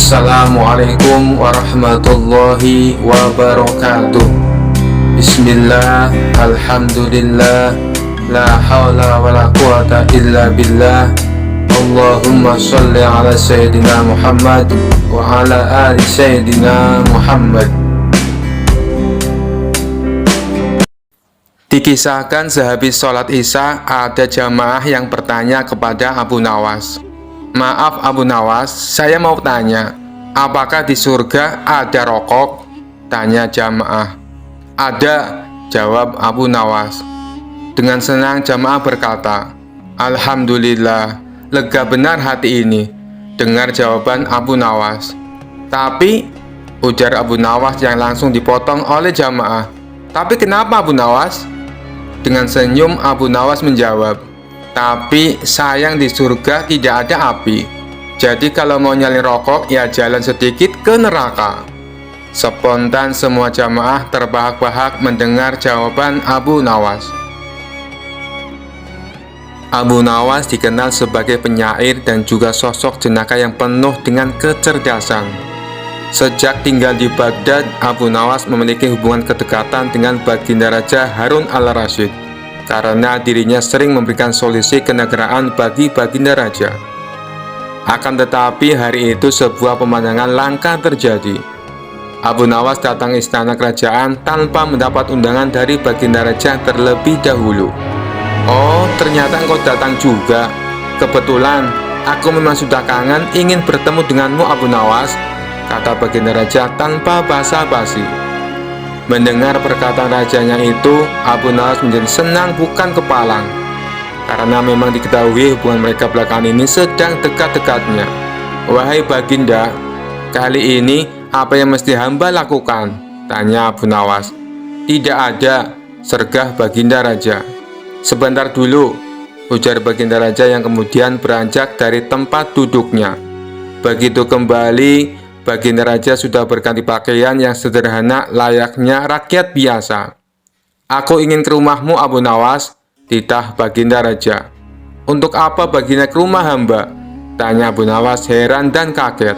Assalamualaikum warahmatullahi wabarakatuh. Bismillah, alhamdulillah, la hawla wa la quwata illa billah. Allahumma salli ala Sayyidina Muhammad wa ala ali Sayyidina Muhammad. Dikisahkan sehabis sholat isya, ada jamaah yang bertanya kepada Abu Nawas, "Maaf Abu Nawas, saya mau tanya, apakah di surga ada rokok?" Tanya jamaah. "Ada," jawab Abu Nawas. Dengan senang jamaah berkata, "Alhamdulillah, lega benar hati ini." Dengar jawaban Abu Nawas. "Tapi," ujar Abu Nawas yang langsung dipotong oleh jamaah. "Tapi kenapa Abu Nawas?" Dengan senyum Abu Nawas menjawab, "Tapi sayang di surga tidak ada api. Jadi kalau mau nyalin rokok ya jalan sedikit ke neraka." Spontan semua jamaah terbahak-bahak mendengar jawaban Abu Nawas. Abu Nawas dikenal sebagai penyair dan juga sosok jenaka yang penuh dengan kecerdasan. Sejak tinggal di Baghdad, Abu Nawas memiliki hubungan kedekatan dengan Baginda Raja Harun al-Rasyid karena dirinya sering memberikan solusi kenegaraan bagi Baginda Raja. Akan tetapi hari itu sebuah pemandangan langka terjadi. Abu Nawas datang istana kerajaan tanpa mendapat undangan dari Baginda Raja terlebih dahulu. "Oh, ternyata engkau datang juga. Kebetulan aku memang sudah kangen ingin bertemu denganmu Abu Nawas," kata Baginda Raja tanpa basa-basi. Mendengar perkataan rajanya itu, Abu Nawas menjadi senang bukan kepalang, karena memang diketahui hubungan mereka belakangan ini sedang dekat-dekatnya. "Wahai Baginda, kali ini apa yang mesti hamba lakukan?" tanya Abu Nawas. "Tidak ada," sergah Baginda Raja. "Sebentar dulu," ujar Baginda Raja yang kemudian beranjak dari tempat duduknya. Begitu kembali, Baginda Raja sudah berganti pakaian yang sederhana layaknya rakyat biasa. "Aku ingin ke rumahmu Abu Nawas," titah Baginda Raja. "Untuk apa Baginda ke rumah hamba?" tanya Abu Nawas heran dan kaget.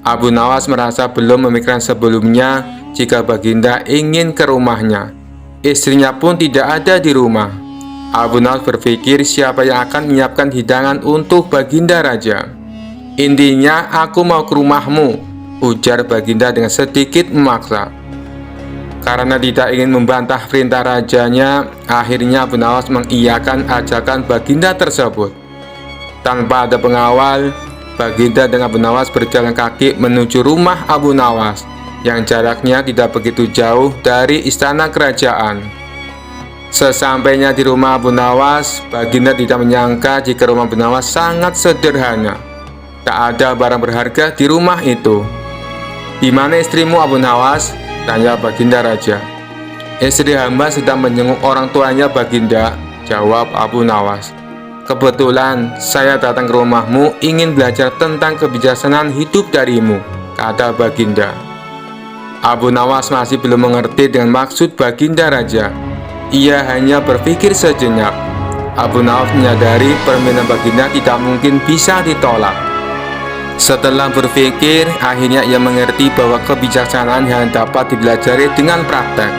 Abu Nawas merasa belum memikirkan sebelumnya jika Baginda ingin ke rumahnya. Istrinya pun tidak ada di rumah. Abu Nawas berpikir siapa yang akan menyiapkan hidangan untuk Baginda Raja. "Intinya aku mau ke rumahmu," ujar Baginda dengan sedikit memaksa. Karena tidak ingin membantah perintah rajanya, akhirnya Abu Nawas mengiyakan ajakan Baginda tersebut. Tanpa ada pengawal, Baginda dan Abu Nawas berjalan kaki menuju rumah Abu Nawas yang jaraknya tidak begitu jauh dari istana kerajaan. Sesampainya di rumah Abu Nawas, Baginda tidak menyangka jika rumah Abu Nawas sangat sederhana. Tak ada barang berharga di rumah itu. "Di mana istrimu Abu Nawas?" tanya Baginda Raja. "Istri hamba sedang menjenguk orang tuanya Baginda," jawab Abu Nawas. "Kebetulan saya datang ke rumahmu ingin belajar tentang kebijaksanaan hidup darimu," kata Baginda. Abu Nawas masih belum mengerti dengan maksud Baginda Raja. Ia hanya berpikir sejenak. Abu Nawas menyadari permintaan Baginda tidak mungkin bisa ditolak. Setelah berpikir, akhirnya ia mengerti bahwa kebijaksanaan yang dapat dipelajari dengan praktek.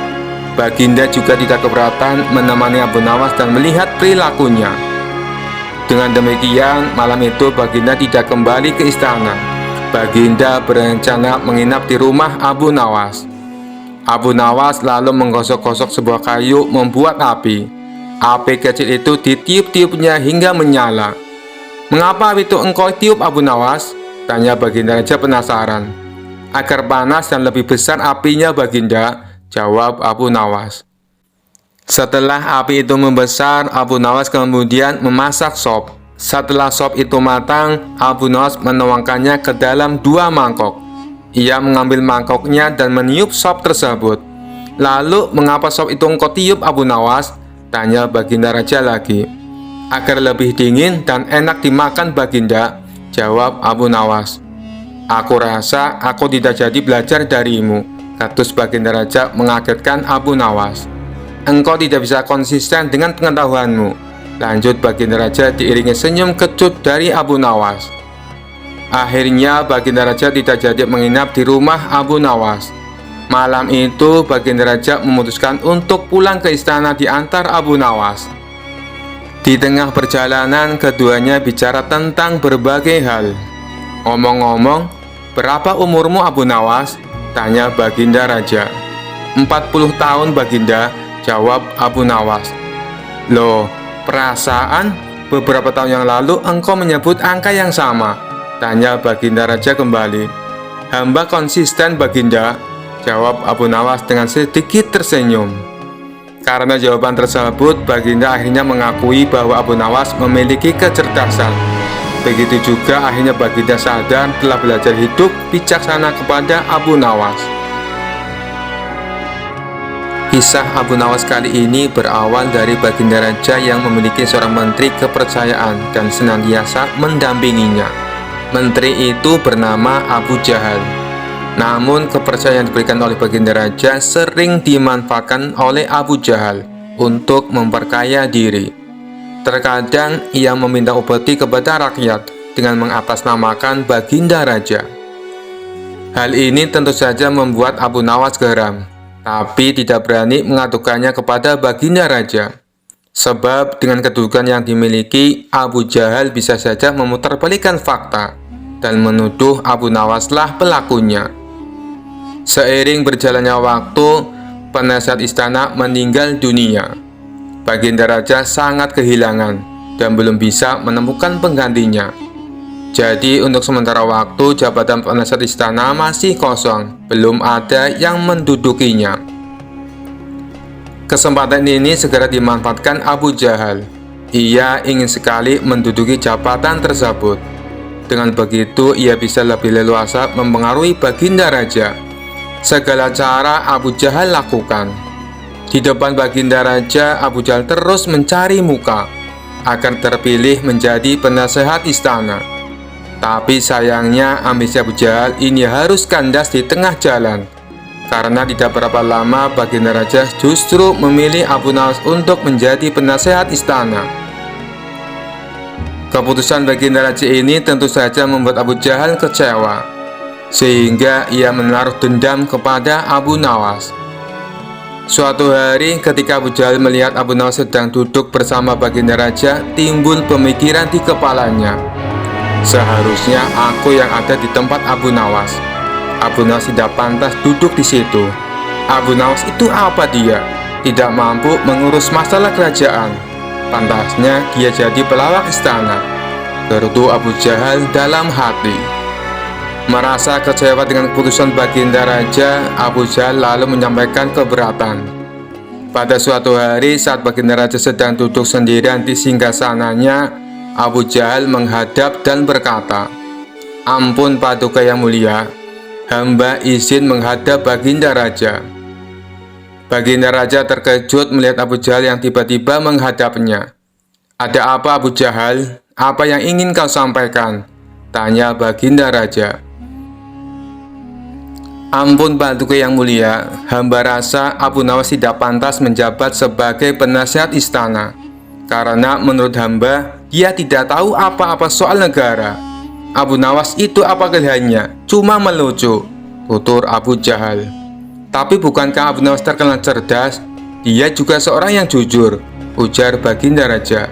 Baginda juga tidak keberatan menemani Abu Nawas dan melihat perilakunya. Dengan demikian, malam itu Baginda tidak kembali ke istana. Baginda berencana menginap di rumah Abu Nawas. Abu Nawas lalu menggosok-gosok sebuah kayu membuat api. Api kecil itu ditiup-tiupnya hingga menyala. "Mengapa api itu engkau tiup Abu Nawas?" tanya Baginda Raja penasaran. "Agar panas dan lebih besar apinya Baginda," jawab Abu Nawas. Setelah api itu membesar, Abu Nawas kemudian memasak sop. Setelah sop itu matang, Abu Nawas menuangkannya ke dalam 2 mangkok. Ia mengambil mangkoknya dan meniup sop tersebut. "Lalu mengapa sop itu engkau tiup Abu Nawas?" tanya Baginda Raja lagi. "Agar lebih dingin dan enak dimakan Baginda," jawab Abu Nawas. "Aku rasa aku tidak jadi belajar darimu," katus Baginda Raja mengagetkan Abu Nawas. "Engkau tidak bisa konsisten dengan pengetahuanmu," lanjut Baginda Raja diiringi senyum kecut dari Abu Nawas. Akhirnya Baginda Raja tidak jadi menginap di rumah Abu Nawas. Malam itu Baginda Raja memutuskan untuk pulang ke istana diantar Abu Nawas. Di tengah perjalanan keduanya bicara tentang berbagai hal. "Ngomong-ngomong, berapa umurmu Abu Nawas?" tanya Baginda Raja. 40 tahun Baginda, jawab Abu Nawas. "Loh, perasaan beberapa tahun yang lalu engkau menyebut angka yang sama?" tanya Baginda Raja kembali. "Hamba konsisten Baginda," jawab Abu Nawas dengan sedikit tersenyum. Karena jawaban tersebut, Baginda akhirnya mengakui bahwa Abu Nawas memiliki kecerdasan. Begitu juga akhirnya Baginda sadar telah belajar hidup bijaksana kepada Abu Nawas. Kisah Abu Nawas kali ini berawal dari Baginda Raja yang memiliki seorang menteri kepercayaan dan senantiasa mendampinginya. Menteri itu bernama Abu Jahal. Namun kepercayaan yang diberikan oleh Baginda Raja sering dimanfaatkan oleh Abu Jahal untuk memperkaya diri. Terkadang ia meminta upeti kepada rakyat dengan mengatasnamakan Baginda Raja. Hal ini tentu saja membuat Abu Nawas geram, tapi tidak berani mengadukannya kepada Baginda Raja. Sebab dengan kedudukan yang dimiliki, Abu Jahal bisa saja memutarbalikkan fakta dan menuduh Abu Nawaslah pelakunya. Seiring berjalannya waktu, penasihat istana meninggal dunia. Baginda Raja sangat kehilangan dan belum bisa menemukan penggantinya. Jadi untuk sementara waktu jabatan penasihat istana masih kosong, belum ada yang mendudukinya. Kesempatan ini segera dimanfaatkan Abu Jahal. Ia ingin sekali menduduki jabatan tersebut. Dengan begitu ia bisa lebih leluasa mempengaruhi Baginda Raja. Segala cara Abu Jahal lakukan. Di depan Baginda Raja, Abu Jahal terus mencari muka agar terpilih menjadi penasehat istana. Tapi sayangnya ambisi Abu Jahal ini harus kandas di tengah jalan, karena tidak berapa lama Baginda Raja justru memilih Abu Nawas untuk menjadi penasehat istana. Keputusan Baginda Raja ini tentu saja membuat Abu Jahal kecewa, sehingga ia menaruh dendam kepada Abu Nawas. Suatu hari ketika Abu Jahal melihat Abu Nawas sedang duduk bersama Baginda Raja, timbul pemikiran di kepalanya. Seharusnya aku yang ada di tempat Abu Nawas. Abu Nawas tidak pantas duduk di situ. Abu Nawas itu apa dia? Tidak mampu mengurus masalah kerajaan. Pantasnya dia jadi pelawak istana, gerutu Abu Jahal dalam hati. Merasa kecewa dengan keputusan Baginda Raja, Abu Jahal lalu menyampaikan keberatan. Pada suatu hari saat Baginda Raja sedang duduk sendirian di singgasananya, Abu Jahal menghadap dan berkata, "Ampun Paduka yang mulia, hamba izin menghadap Baginda Raja." Baginda Raja terkejut melihat Abu Jahal yang tiba-tiba menghadapnya. "Ada apa Abu Jahal? Apa yang ingin kau sampaikan?" tanya Baginda Raja. "Ampun Paduka yang mulia, hamba rasa Abu Nawas tidak pantas menjabat sebagai penasihat istana. Karena menurut hamba, dia tidak tahu apa-apa soal negara. Abu Nawas itu apa kelihayannya? Cuma melucu," tutur Abu Jahal. "Tapi bukankah Abu Nawas terkenal cerdas? Dia juga seorang yang jujur," ujar Baginda Raja.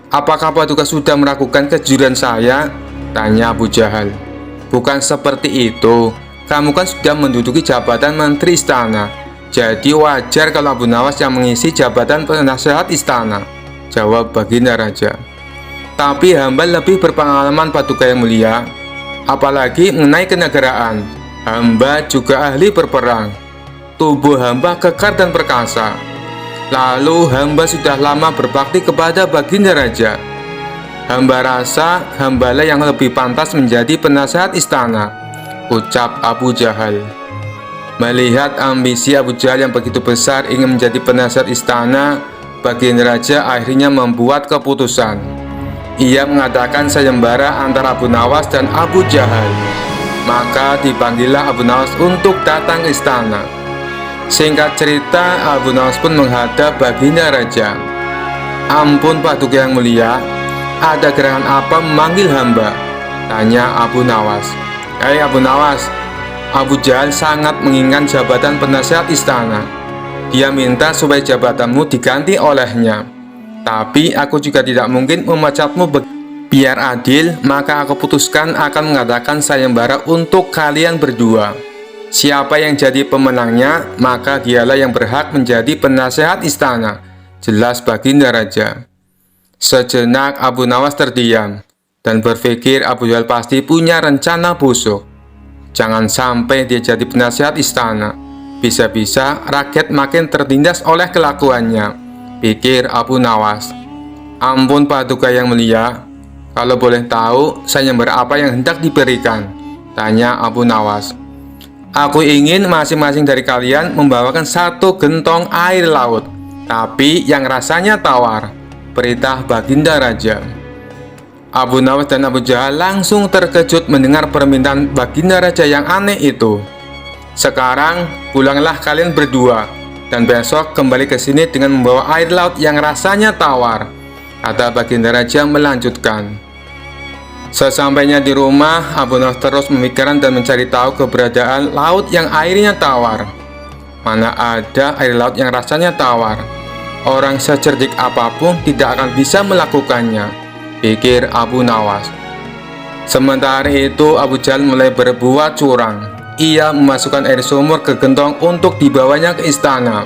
"Apakah Paduka sudah meragukan kejujuran saya?" tanya Abu Jahal. "Bukan seperti itu. Kamu kan sudah menduduki jabatan menteri istana. Jadi wajar kalau Abu Nawas yang mengisi jabatan penasehat istana," jawab Baginda Raja. "Tapi hamba lebih berpengalaman Paduka yang mulia, apalagi mengenai kenegaraan. Hamba juga ahli berperang. Tubuh hamba kekar dan perkasa. Lalu hamba sudah lama berbakti kepada Baginda Raja. Hamba rasa hambalah yang lebih pantas menjadi penasehat istana," ucap Abu Jahal. Melihat ambisi Abu Jahal yang begitu besar ingin menjadi penasehat istana, Baginda Raja akhirnya membuat keputusan. Ia mengadakan sayembara antara Abu Nawas dan Abu Jahal. Maka dipanggillah Abu Nawas untuk datang ke istana. Singkat cerita, Abu Nawas pun menghadap Baginda Raja. "Ampun Paduka yang mulia, ada gerangan apa memanggil hamba?" Tanya Abu Nawas. Hei Abu Nawas, Abu Jahal sangat menginginkan jabatan penasehat istana. Dia minta supaya jabatanmu diganti olehnya. Tapi aku juga tidak mungkin memecatmu. Biar adil, maka aku putuskan akan mengadakan sayembara untuk kalian berdua. Siapa yang jadi pemenangnya, maka dialah yang berhak menjadi penasehat istana. Jelas Baginda Raja. Sejenak Abu Nawas terdiam dan berpikir Abu Jahal pasti punya rencana busuk. Jangan sampai dia jadi penasihat istana. Bisa-bisa rakyat makin tertindas oleh kelakuannya, pikir Abu Nawas. Ampun Paduka yang mulia, kalau boleh tahu sayembara apa yang hendak diberikan? Tanya Abu Nawas. Aku ingin masing-masing dari kalian membawakan 1 gentong air laut, tapi yang rasanya tawar. Perintah Baginda Raja. Abu Nawas dan Abu Jahal langsung terkejut mendengar permintaan Baginda Raja yang aneh itu. Sekarang pulanglah kalian berdua, dan besok kembali ke sini dengan membawa air laut yang rasanya tawar, kata Baginda Raja melanjutkan. Sesampainya di rumah, Abu Nawas terus memikirkan dan mencari tahu keberadaan laut yang airnya tawar. Mana ada air laut yang rasanya tawar? Orang secerdik apapun tidak akan bisa melakukannya, pikir Abu Nawas. Sementara itu Abu Jahal mulai berbuat curang. Ia memasukkan air sumur ke gentong untuk dibawanya ke istana.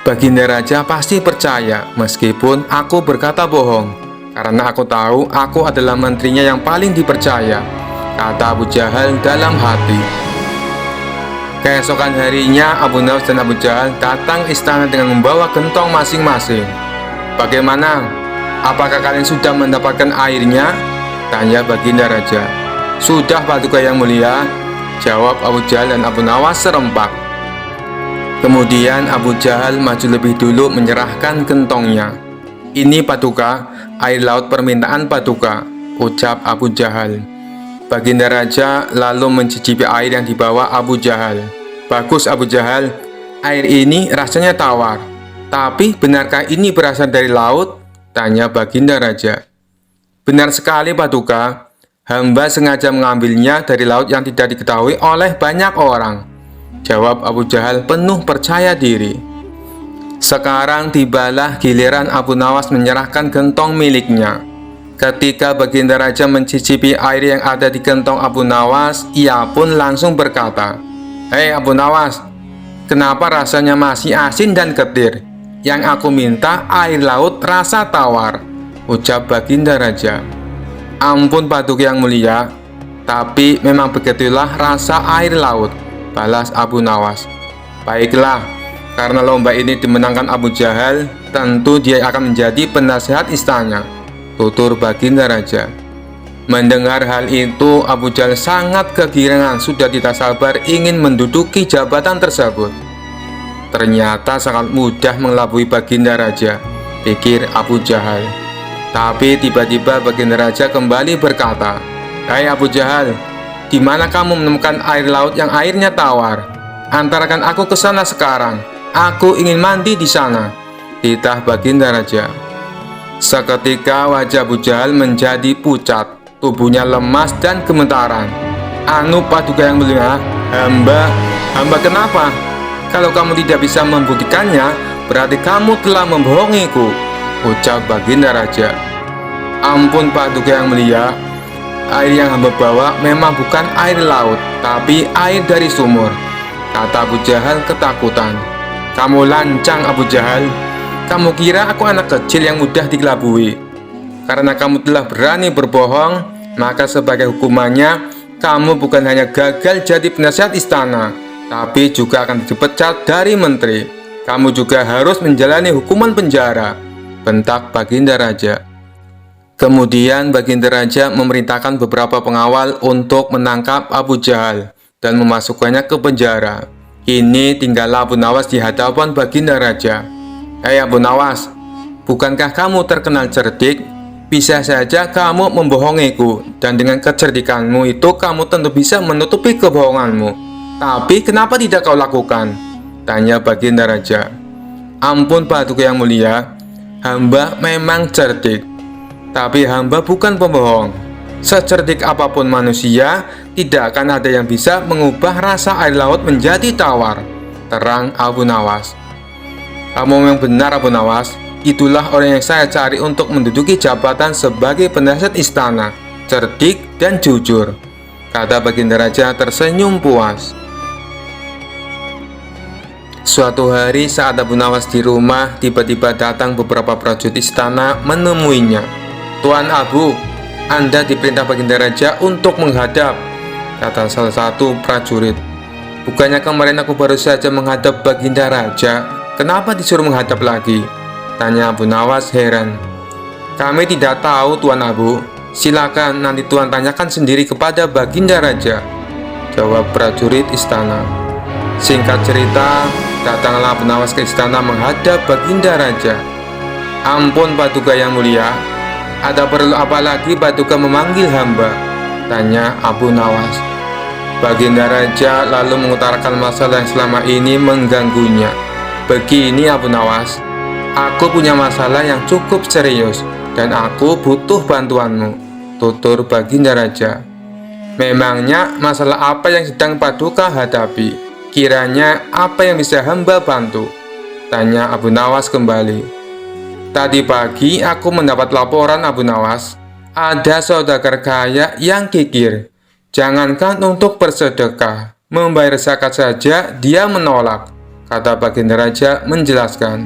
Baginda Raja pasti percaya meskipun aku berkata bohong, karena aku tahu aku adalah menterinya yang paling dipercaya, kata Abu Jahal dalam hati. Keesokan harinya Abu Nawas dan Abu Jahal datang istana dengan membawa gentong masing-masing. Bagaimana? Apakah kalian sudah mendapatkan airnya? Tanya Baginda Raja. Sudah Paduka yang mulia, jawab Abu Jahal dan Abu Nawas serempak. Kemudian Abu Jahal maju lebih dulu menyerahkan gentongnya. Ini Paduka, air laut permintaan Paduka, ucap Abu Jahal. Baginda Raja lalu mencicipi air yang dibawa Abu Jahal. Bagus Abu Jahal, air ini rasanya tawar. Tapi benarkah ini berasal dari laut? Tanya Baginda Raja. Benar sekali Paduka, hamba sengaja mengambilnya dari laut yang tidak diketahui oleh banyak orang, jawab Abu Jahal penuh percaya diri. Sekarang tibalah giliran Abu Nawas menyerahkan gentong miliknya. Ketika Baginda Raja mencicipi air yang ada di gentong Abu Nawas, ia pun langsung berkata, Hei Abu Nawas, kenapa rasanya masih asin dan getir? Yang aku minta air laut rasa tawar, ucap Baginda Raja. Ampun Paduka yang mulia, tapi memang begitulah rasa air laut, balas Abu Nawas. Baiklah, karena lomba ini dimenangkan Abu Jahal, tentu dia akan menjadi penasehat istana, tutur Baginda Raja. Mendengar hal itu, Abu Jahal sangat kegirangan, sudah tidak sabar ingin menduduki jabatan tersebut. Ternyata sangat mudah mengelabui Baginda Raja, pikir Abu Jahal. Tapi tiba-tiba Baginda Raja kembali berkata, Hai Abu Jahal, di mana kamu menemukan air laut yang airnya tawar? Antarkan aku ke sana sekarang. Aku ingin mandi di sana, titah Baginda Raja. Seketika wajah Abu Jahal menjadi pucat, tubuhnya lemas dan gemetaran. Anu Paduka yang mulia, hamba kenapa? Kalau kamu tidak bisa membuktikannya, berarti kamu telah membohongiku, ucap Baginda Raja. Ampun Paduka yang mulia, air yang hamba bawa memang bukan air laut, tapi air dari sumur, kata Abu Jahal ketakutan. Kamu lancang Abu Jahal, kamu kira aku anak kecil yang mudah dikelabui? Karena kamu telah berani berbohong, maka sebagai hukumannya, kamu bukan hanya gagal jadi penasihat istana, tapi juga akan dipecat dari menteri. Kamu juga harus menjalani hukuman penjara, bentak Baginda Raja. Kemudian Baginda Raja memerintahkan beberapa pengawal untuk menangkap Abu Jahal dan memasukkannya ke penjara. Kini tinggallah Abu Nawas di hadapan Baginda Raja. Hei Abu Nawas, bukankah kamu terkenal cerdik? Bisa saja kamu membohongiku, dan dengan kecerdikanmu itu kamu tentu bisa menutupi kebohonganmu. Tapi kenapa tidak kau lakukan? Tanya Baginda Raja. Ampun Paduka yang mulia, hamba memang cerdik, tapi hamba bukan pembohong. Secerdik apapun manusia, tidak akan ada yang bisa mengubah rasa air laut menjadi tawar, terang Abu Nawas. Kamu memang benar, Abu Nawas. Itulah orang yang saya cari untuk menduduki jabatan sebagai penasihat istana, cerdik dan jujur, kata Baginda Raja tersenyum puas. Suatu hari saat Abu Nawas di rumah, tiba-tiba datang beberapa prajurit istana menemuinya. "Tuan Abu, Anda diperintah Baginda Raja untuk menghadap," kata salah satu prajurit. "Bukannya kemarin aku baru saja menghadap Baginda Raja, kenapa disuruh menghadap lagi?" tanya Abu Nawas heran. "Kami tidak tahu, Tuan Abu. Silakan nanti Tuan tanyakan sendiri kepada Baginda Raja," jawab prajurit istana. Singkat cerita, datanglah Abu Nawas ke istana menghadap Baginda Raja. "Ampun Paduka yang mulia, ada perlu apa lagi Paduka memanggil hamba?" tanya Abu Nawas. Baginda Raja lalu mengutarakan masalah yang selama ini mengganggunya. "Begini Abu Nawas, aku punya masalah yang cukup serius dan aku butuh bantuanmu," tutur Baginda Raja. "Memangnya masalah apa yang sedang Paduka hadapi? Kiranya apa yang bisa hamba bantu?" tanya Abu Nawas kembali. "Tadi pagi aku mendapat laporan Abu Nawas, ada saudagar kaya yang kikir. Jangankan untuk bersedekah, membayar zakat saja dia menolak," kata Baginda Raja menjelaskan.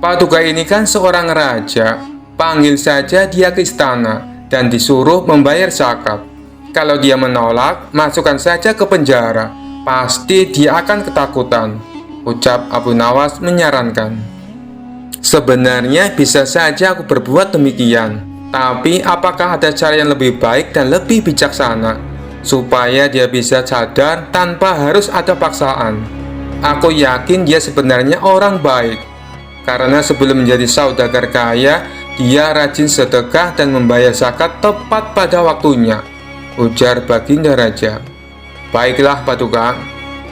"Paduka ini kan seorang raja, panggil saja dia ke istana dan disuruh membayar zakat. Kalau dia menolak, masukkan saja ke penjara. Pasti dia akan ketakutan," ucap Abu Nawas menyarankan. "Sebenarnya bisa saja aku berbuat demikian, tapi apakah ada cara yang lebih baik dan lebih bijaksana supaya dia bisa sadar tanpa harus ada paksaan? Aku yakin dia sebenarnya orang baik, karena sebelum menjadi saudagar kaya, dia rajin sedekah dan membayar zakat tepat pada waktunya," ujar Baginda Raja. "Baiklah Paduka,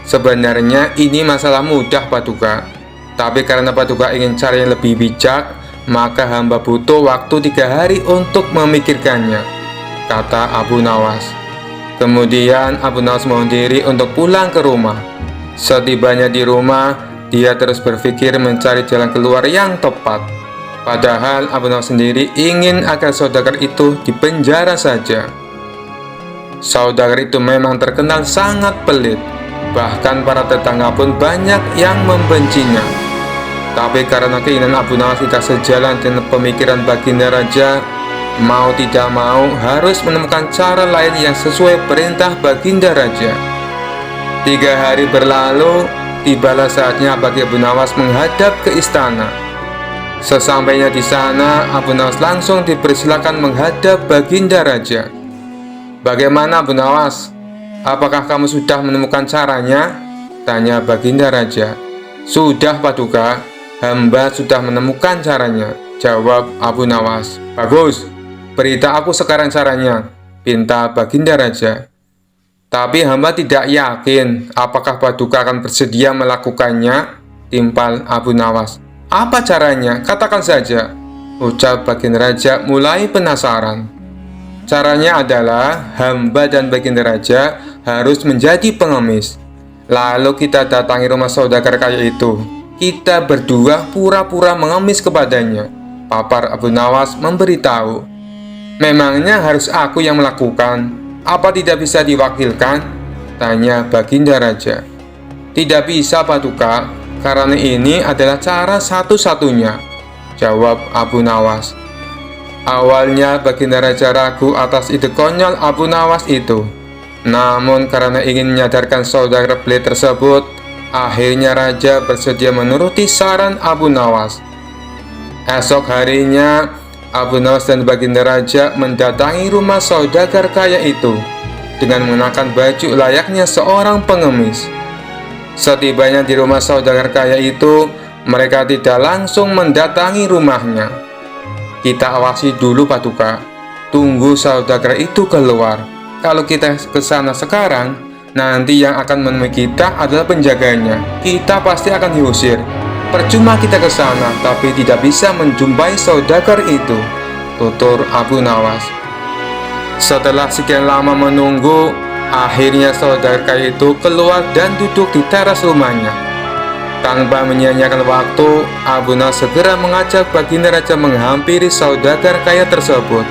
sebenarnya ini masalah mudah Paduka, tapi karena Paduka ingin cara yang lebih bijak, maka hamba butuh waktu 3 hari untuk memikirkannya," kata Abu Nawas. Kemudian Abu Nawas mohon diri untuk pulang ke rumah. Setibanya di rumah, dia terus berpikir mencari jalan keluar yang tepat. Padahal Abu Nawas sendiri ingin agar saudagar itu dipenjara saja. Saudagar itu memang terkenal sangat pelit, bahkan para tetangga pun banyak yang membencinya. Tapi karena keinginan Abu Nawas tidak sejalan dengan pemikiran Baginda Raja, mau tidak mau harus menemukan cara lain yang sesuai perintah Baginda Raja. 3 hari berlalu, tibalah saatnya bagi Abu Nawas menghadap ke istana. Sesampainya di sana, Abu Nawas langsung dipersilakan menghadap Baginda Raja. "Bagaimana Abu Nawas? Apakah kamu sudah menemukan caranya?" tanya Baginda Raja. "Sudah Paduka, hamba sudah menemukan caranya," jawab Abu Nawas. "Bagus, berita aku sekarang caranya," pinta Baginda Raja. "Tapi hamba tidak yakin apakah Paduka akan bersedia melakukannya," timpal Abu Nawas. "Apa caranya? Katakan saja," ucap Baginda Raja mulai penasaran. "Caranya adalah hamba dan Baginda Raja harus menjadi pengemis. Lalu kita datangi rumah saudagar kaya itu. Kita berdua pura-pura mengemis kepadanya," papar Abu Nawas memberitahu. "Memangnya harus aku yang melakukan? Apa tidak bisa diwakilkan?" tanya Baginda Raja. "Tidak bisa Paduka, karena ini adalah cara satu-satunya," jawab Abu Nawas. Awalnya Baginda Raja ragu atas ide konyol Abu Nawas itu. Namun karena ingin menyadarkan saudagar pelit tersebut, akhirnya Raja bersedia menuruti saran Abu Nawas. Esok harinya, Abu Nawas dan Baginda Raja mendatangi rumah saudagar kaya itu dengan mengenakan baju layaknya seorang pengemis. Setibanya di rumah saudagar kaya itu, mereka tidak langsung mendatangi rumahnya. "Kita awasi dulu Paduka, tunggu saudagar itu keluar. Kalau kita ke sana sekarang, nanti yang akan menemui kita adalah penjaganya. Kita pasti akan diusir. Percuma kita ke sana, tapi tidak bisa menjumpai saudagar itu," tutur Abu Nawas. Setelah sekian lama menunggu, akhirnya saudara kaya itu keluar dan duduk di teras rumahnya. Tanpa menyia-nyiakan waktu, Abu Nawas segera mengajak baginda raja menghampiri saudagar kaya tersebut.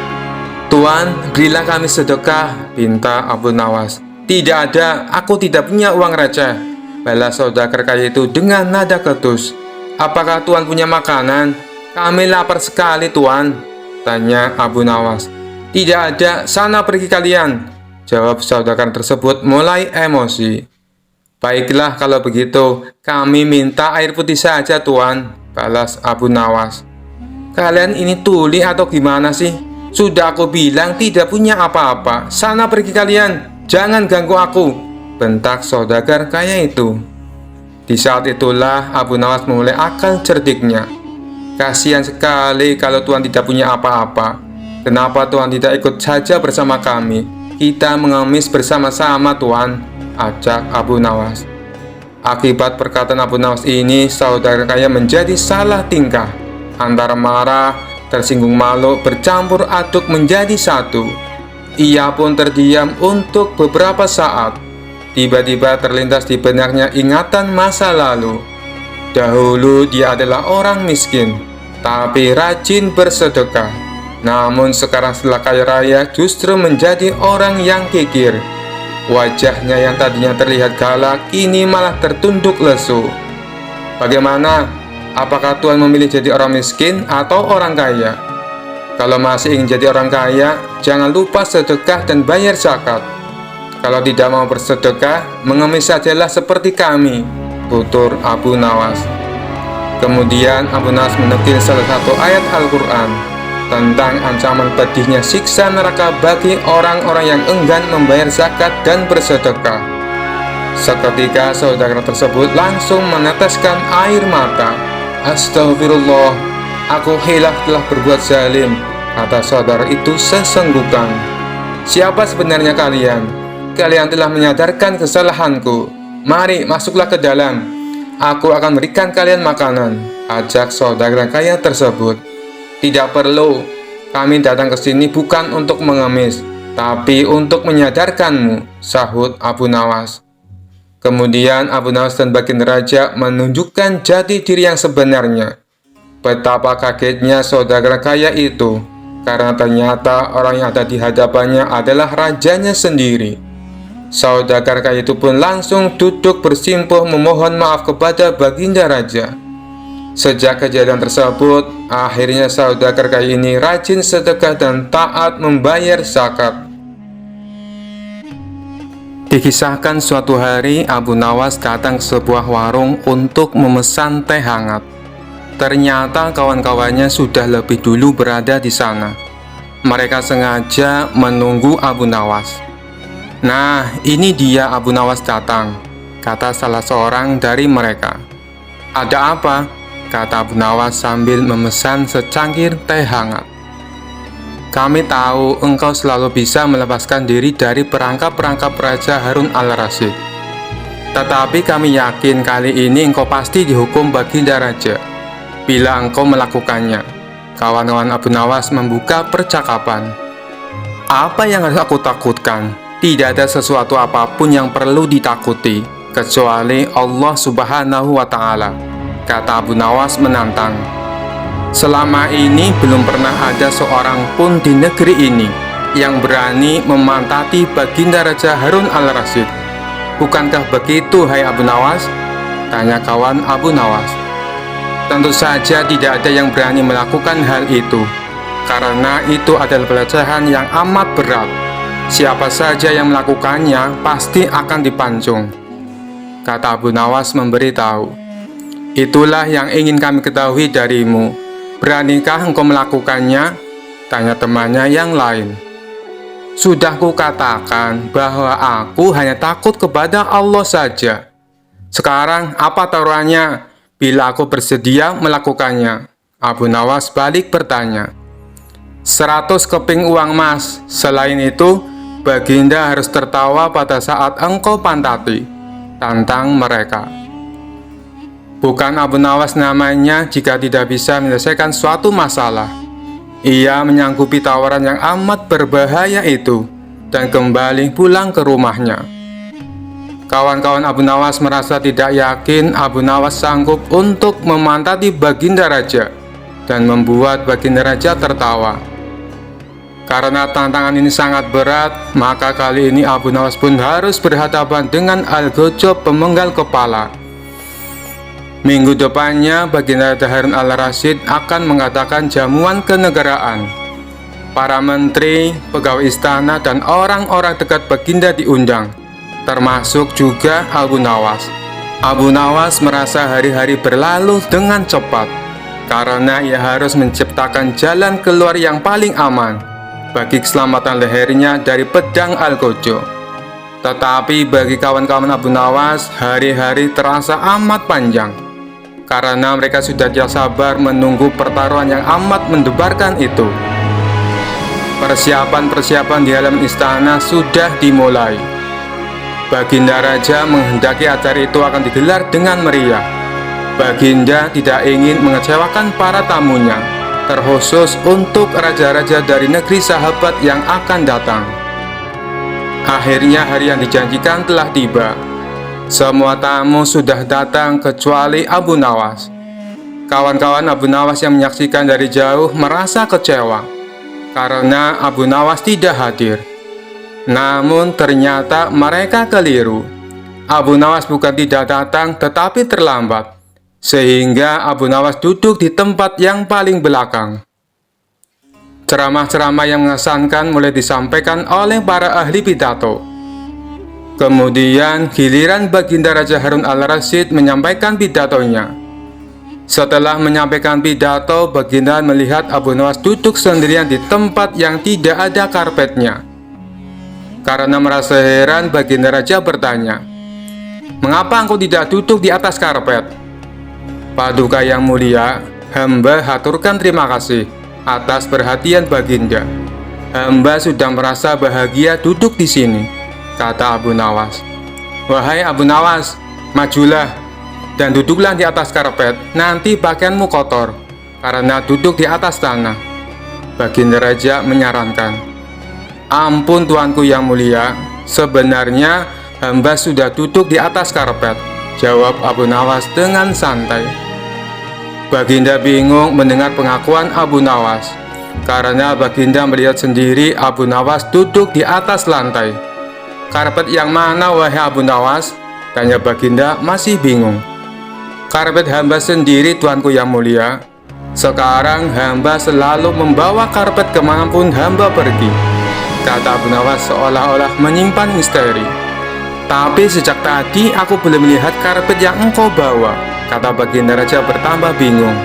"Tuan, berilah kami sedekah," pinta Abu Nawas. "Tidak ada, aku tidak punya uang raja," balas saudagar kaya itu dengan nada ketus. "Apakah Tuan punya makanan? Kami lapar sekali, Tuan," tanya Abu Nawas. "Tidak ada, sana pergi kalian," jawab saudagar tersebut mulai emosi. "Baiklah kalau begitu, kami minta air putih saja, Tuan," balas Abu Nawas. "Kalian ini tuli atau gimana sih? Sudah aku bilang tidak punya apa-apa. Sana pergi kalian, jangan ganggu aku," bentak saudagar kaya itu. Di saat itulah Abu Nawas memulai akal cerdiknya. "Kasihan sekali kalau Tuan tidak punya apa-apa. Kenapa Tuan tidak ikut saja bersama kami? Kita mengemis bersama-sama, Tuan," ajak Abu Nawas. Akibat perkataan Abu Nawas ini, saudara kaya menjadi salah tingkah. Antara marah, tersinggung malu, bercampur aduk menjadi satu. Ia pun terdiam untuk beberapa saat. Tiba-tiba terlintas di benaknya ingatan masa lalu. Dahulu dia adalah orang miskin, tapi rajin bersedekah. Namun sekarang setelah kaya raya justru menjadi orang yang kikir. Wajahnya yang tadinya terlihat galak kini malah tertunduk lesu. "Bagaimana? Apakah Tuan memilih jadi orang miskin atau orang kaya? Kalau masih ingin jadi orang kaya, jangan lupa sedekah dan bayar zakat. Kalau tidak mau bersedekah, mengemis sajalah seperti kami," tutur Abu Nawas. Kemudian Abu Nawas menukil salah satu ayat Al-Quran tentang ancaman pedihnya siksa neraka bagi orang-orang yang enggan membayar zakat dan bersedekah. Seketika saudara tersebut langsung meneteskan air mata. "Astagfirullah, aku hilaf telah berbuat zalim," kata saudara itu sesenggukan. "Siapa sebenarnya kalian? Kalian telah menyadarkan kesalahanku. Mari masuklah ke dalam. Aku akan berikan kalian makanan," ajak saudara kaya tersebut. "Tidak perlu, kami datang ke sini bukan untuk mengemis, tapi untuk menyadarkanmu," sahut Abu Nawas. Kemudian Abu Nawas dan baginda raja menunjukkan jati diri yang sebenarnya. Betapa kagetnya saudara kaya itu, karena ternyata orang yang ada di hadapannya adalah rajanya sendiri. Saudagar kaya itu pun langsung duduk bersimpuh memohon maaf kepada baginda raja. Sejak kejadian tersebut, akhirnya saudagar kaya ini rajin sedekah dan taat membayar zakat. Dikisahkan suatu hari Abu Nawas datang ke sebuah warung untuk memesan teh hangat. Ternyata kawan-kawannya sudah lebih dulu berada di sana. Mereka sengaja menunggu Abu Nawas. "Nah, ini dia Abu Nawas datang," kata salah seorang dari mereka. "Ada apa?" kata Abu Nawas sambil memesan secangkir teh hangat. "Kami tahu engkau selalu bisa melepaskan diri dari perangkap-perangkap Raja Harun al-Rasyid. Tetapi kami yakin kali ini engkau pasti dihukum baginda raja bila engkau melakukannya." Kawan-kawan Abu Nawas membuka percakapan. "Apa yang harus aku takutkan? Tidak ada sesuatu apapun yang perlu ditakuti kecuali Allah Subhanahu wa Ta'ala," kata Abu Nawas menantang. "Selama ini belum pernah ada seorang pun di negeri ini yang berani memantati baginda Raja Harun al-Rasyid. Bukankah begitu, hai Abu Nawas?" tanya kawan Abu Nawas. "Tentu saja tidak ada yang berani melakukan hal itu, karena itu adalah pelecehan yang amat berat. Siapa saja yang melakukannya pasti akan dipancung," kata Abu Nawas memberitahu. "Itulah yang ingin kami ketahui darimu. Beranikah engkau melakukannya?" tanya temannya yang lain. "Sudah kukatakan bahwa aku hanya takut kepada Allah saja. Sekarang apa taruhannya bila aku bersedia melakukannya?" Abu Nawas balik bertanya. 100 keping uang emas. Selain itu, baginda harus tertawa pada saat engkau pantati," tantang mereka. Bukan Abu Nawas namanya jika tidak bisa menyelesaikan suatu masalah. Ia menyanggupi tawaran yang amat berbahaya itu dan kembali pulang ke rumahnya. Kawan-kawan Abu Nawas merasa tidak yakin Abu Nawas sanggup untuk memantati Baginda Raja dan membuat Baginda Raja tertawa. Karena tantangan ini sangat berat, maka kali ini Abu Nawas pun harus berhadapan dengan Al-Ghajjab pemenggal kepala. Minggu depannya, Baginda Raja Harun al-Rasyid akan mengadakan jamuan kenegaraan. Para menteri, pegawai istana, dan orang-orang dekat Baginda diundang, termasuk juga Abu Nawas. Abu Nawas merasa hari-hari berlalu dengan cepat, karena ia harus menciptakan jalan keluar yang paling aman bagi keselamatan lehernya dari pedang Al-Ghajjab. Tetapi bagi kawan-kawan Abu Nawas, hari-hari terasa amat panjang, karena mereka sudah tidak sabar menunggu pertaruhan yang amat mendebarkan itu. Persiapan-persiapan di halaman istana sudah dimulai. Baginda Raja menghendaki acara itu akan digelar dengan meriah. Baginda tidak ingin mengecewakan para tamunya, terkhusus untuk raja-raja dari negeri sahabat yang akan datang. Akhirnya hari yang dijanjikan telah tiba. Semua tamu sudah datang kecuali Abu Nawas. Kawan-kawan Abu Nawas yang menyaksikan dari jauh merasa kecewa karena Abu Nawas tidak hadir. Namun ternyata mereka keliru. Abu Nawas bukan tidak datang tetapi terlambat, sehingga Abu Nawas duduk di tempat yang paling belakang. Ceramah-ceramah yang mengesankan mulai disampaikan oleh para ahli pidato. Kemudian giliran Baginda Raja Harun al-Rasyid menyampaikan pidatonya. Setelah menyampaikan pidato, Baginda melihat Abu Nawas duduk sendirian di tempat yang tidak ada karpetnya. Karena merasa heran, Baginda Raja bertanya, "Mengapa engkau tidak duduk di atas karpet?" "Paduka yang mulia, hamba haturkan terima kasih atas perhatian Baginda. Hamba sudah merasa bahagia duduk di sini," kata Abu Nawas. "Wahai Abu Nawas, majulah dan duduklah di atas karpet. Nanti pakaianmu kotor karena duduk di atas tanah," Baginda Raja menyarankan. "Ampun tuanku yang mulia, sebenarnya hamba sudah duduk di atas karpet," jawab Abu Nawas dengan santai. Baginda bingung mendengar pengakuan Abu Nawas, karena Baginda melihat sendiri Abu Nawas duduk di atas lantai. "Karpet yang mana wahai Abu Nawas?" tanya Baginda masih bingung. "Karpet hamba sendiri tuanku yang mulia. Sekarang hamba selalu membawa karpet kemanapun hamba pergi," kata Abu Nawas seolah-olah menyimpan misteri. "Tapi sejak tadi aku belum melihat karpet yang engkau bawa," kata Baginda Raja bertambah bingung.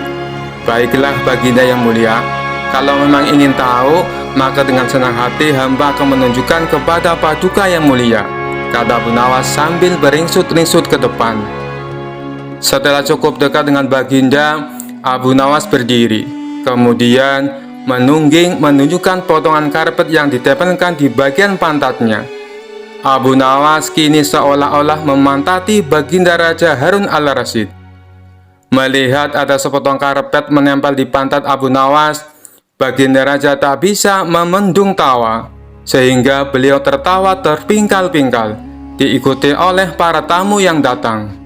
"Baiklah Baginda yang mulia, kalau memang ingin tahu, maka dengan senang hati hamba akan menunjukkan kepada Paduka yang mulia," kata Abu Nawas sambil beringsut-ringsut ke depan. Setelah cukup dekat dengan Baginda, Abu Nawas berdiri, kemudian menungging menunjukkan potongan karpet yang ditempelkan di bagian pantatnya. Abu Nawas kini seolah-olah memantati Baginda Raja Harun al-Rasyid. Melihat ada sepotong karpet menempel di pantat Abu Nawas, Baginda Raja tak bisa memendung tawa, sehingga beliau tertawa terpingkal-pingkal, diikuti oleh para tamu yang datang.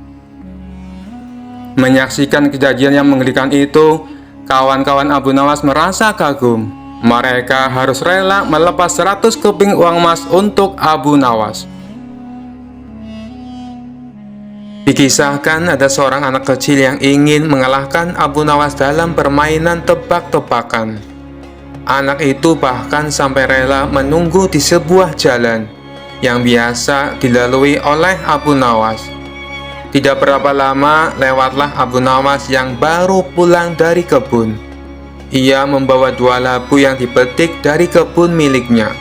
Menyaksikan kejadian yang mengerikan itu, kawan-kawan Abu Nawas merasa kagum. Mereka harus rela melepas 100 keping uang emas untuk Abu Nawas. Dikisahkan ada seorang anak kecil yang ingin mengalahkan Abu Nawas dalam permainan tebak-tebakan. Anak itu bahkan sampai rela menunggu di sebuah jalan yang biasa dilalui oleh Abu Nawas. Tidak berapa lama, lewatlah Abu Nawas yang baru pulang dari kebun. Ia membawa 2 labu yang dipetik dari kebun miliknya.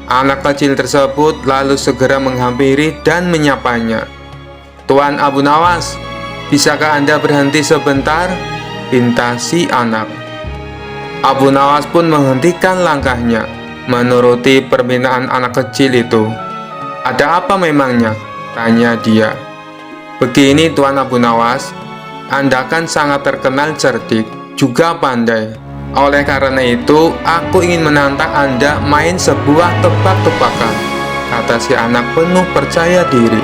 Anak kecil tersebut lalu segera menghampiri dan menyapanya. "Tuan Abu Nawas, bisakah Anda berhenti sebentar?" pinta si anak. Abu Nawas pun menghentikan langkahnya, menuruti permintaan anak kecil itu. "Ada apa memangnya?" tanya dia. "Begini Tuan Abu Nawas, Anda kan sangat terkenal cerdik, juga pandai. Oleh karena itu, aku ingin menantang Anda main sebuah tebak-tebakan, kata si anak penuh percaya diri.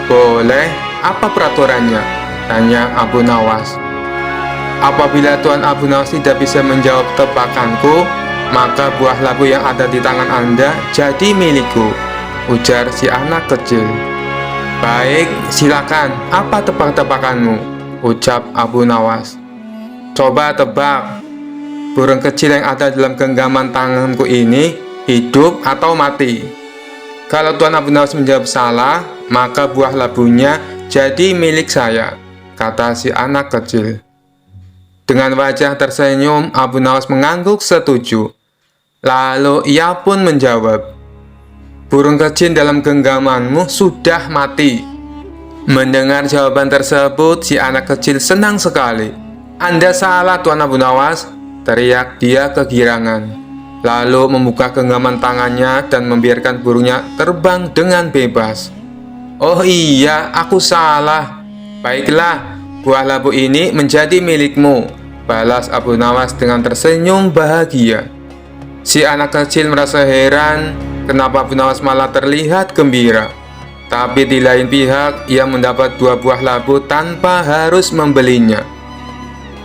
Boleh, apa peraturannya? Tanya Abu Nawas. Apabila Tuan Abu Nawas tidak bisa menjawab tebakanku, maka buah labu yang ada di tangan Anda jadi milikku, ujar si anak kecil. Baik, silakan, apa tebak-tebakanmu? Ucap Abu Nawas. Coba tebak, burung kecil yang ada dalam genggaman tanganku ini hidup atau mati? Kalau Tuan Abu Nawas menjawab salah, maka buah labunya jadi milik saya, kata si anak kecil. Dengan wajah tersenyum, Abu Nawas mengangguk setuju. Lalu ia pun menjawab, burung kecil dalam genggamanmu sudah mati. Mendengar jawaban tersebut, si anak kecil senang sekali. Anda salah, Tuan Abu Nawas, teriak dia kegirangan. Lalu membuka genggaman tangannya dan membiarkan burungnya terbang dengan bebas. Oh iya, aku salah. Baiklah, buah labu ini menjadi milikmu, balas Abu Nawas dengan tersenyum bahagia. Si anak kecil merasa heran kenapa Abu Nawas malah terlihat gembira. Tapi di lain pihak, ia mendapat 2 buah labu tanpa harus membelinya.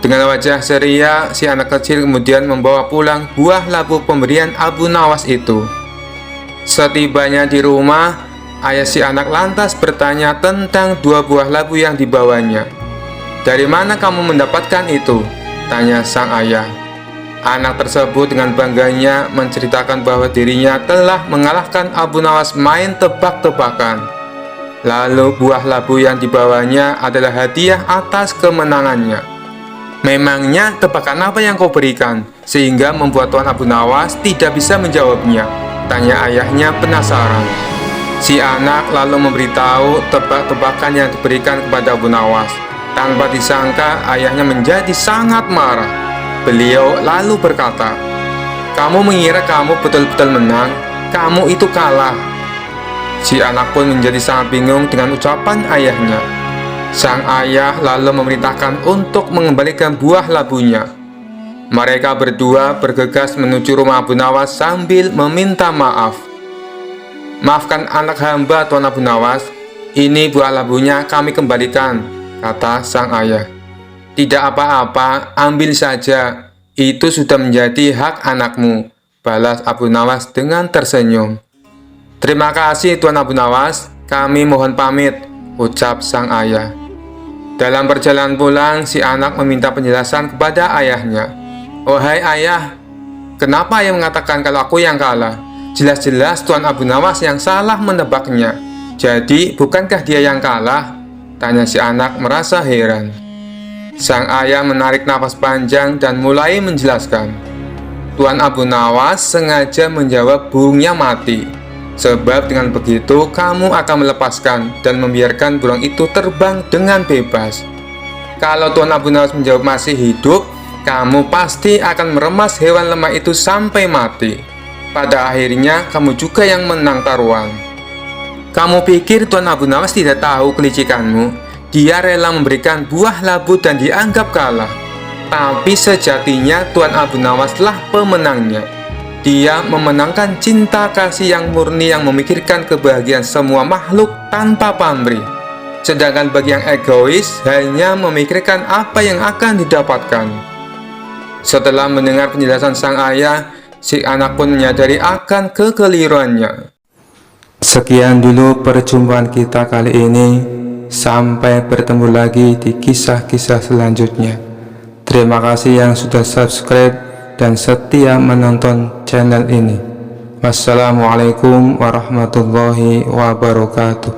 Dengan wajah ceria, si anak kecil kemudian membawa pulang buah labu pemberian Abu Nawas itu. Setibanya di rumah, ayah si anak lantas bertanya tentang 2 buah labu yang dibawanya. Dari mana kamu mendapatkan itu? Tanya sang ayah. Anak tersebut dengan bangganya menceritakan bahwa dirinya telah mengalahkan Abu Nawas main tebak-tebakan. Lalu buah labu yang dibawanya adalah hadiah atas kemenangannya. Memangnya tebakan apa yang kau berikan sehingga membuat Tuan Abu Nawas tidak bisa menjawabnya? Tanya ayahnya penasaran. Si anak lalu memberitahu tebak-tebakan yang diberikan kepada Abu Nawas. Tanpa disangka, ayahnya menjadi sangat marah. Beliau lalu berkata, kamu mengira kamu betul-betul menang? Kamu itu kalah. Si anak pun menjadi sangat bingung dengan ucapan ayahnya. Sang ayah lalu memerintahkan untuk mengembalikan buah labunya. Mereka berdua bergegas menuju rumah Abu Nawas sambil meminta maaf. Maafkan anak hamba, Tuan Abu Nawas, ini buah labunya kami kembalikan, kata sang ayah. Tidak apa-apa, ambil saja, itu sudah menjadi hak anakmu, balas Abu Nawas dengan tersenyum. Terima kasih Tuan Abu Nawas, kami mohon pamit, ucap sang ayah. Dalam perjalanan pulang, si anak meminta penjelasan kepada ayahnya. Wahai ayah, kenapa ayah mengatakan kalau aku yang kalah? Jelas-jelas Tuan Abu Nawas yang salah menebaknya. Jadi, bukankah dia yang kalah? Tanya si anak merasa heran. Sang ayah menarik napas panjang dan mulai menjelaskan. Tuan Abu Nawas sengaja menjawab burungnya mati. Sebab dengan begitu kamu akan melepaskan dan membiarkan burung itu terbang dengan bebas. Kalau Tuan Abu Nawas menjawab masih hidup, kamu pasti akan meremas hewan lemah itu sampai mati. Pada akhirnya kamu juga yang menang taruhan. Kamu pikir Tuan Abu Nawas tidak tahu kelicikanmu? Dia rela memberikan buah labu dan dianggap kalah. Tapi sejatinya Tuan Abu Nawaslah pemenangnya. Dia memenangkan cinta kasih yang murni yang memikirkan kebahagiaan semua makhluk tanpa pamrih. Sedangkan bagi yang egois hanya memikirkan apa yang akan didapatkan. Setelah mendengar penjelasan sang ayah, si anak pun menyadari akan kekeliruannya. Sekian dulu perjumpaan kita kali ini. Sampai bertemu lagi di kisah-kisah selanjutnya. Terima kasih yang sudah subscribe dan setia menonton channel ini. Wassalamualaikum warahmatullahi wabarakatuh.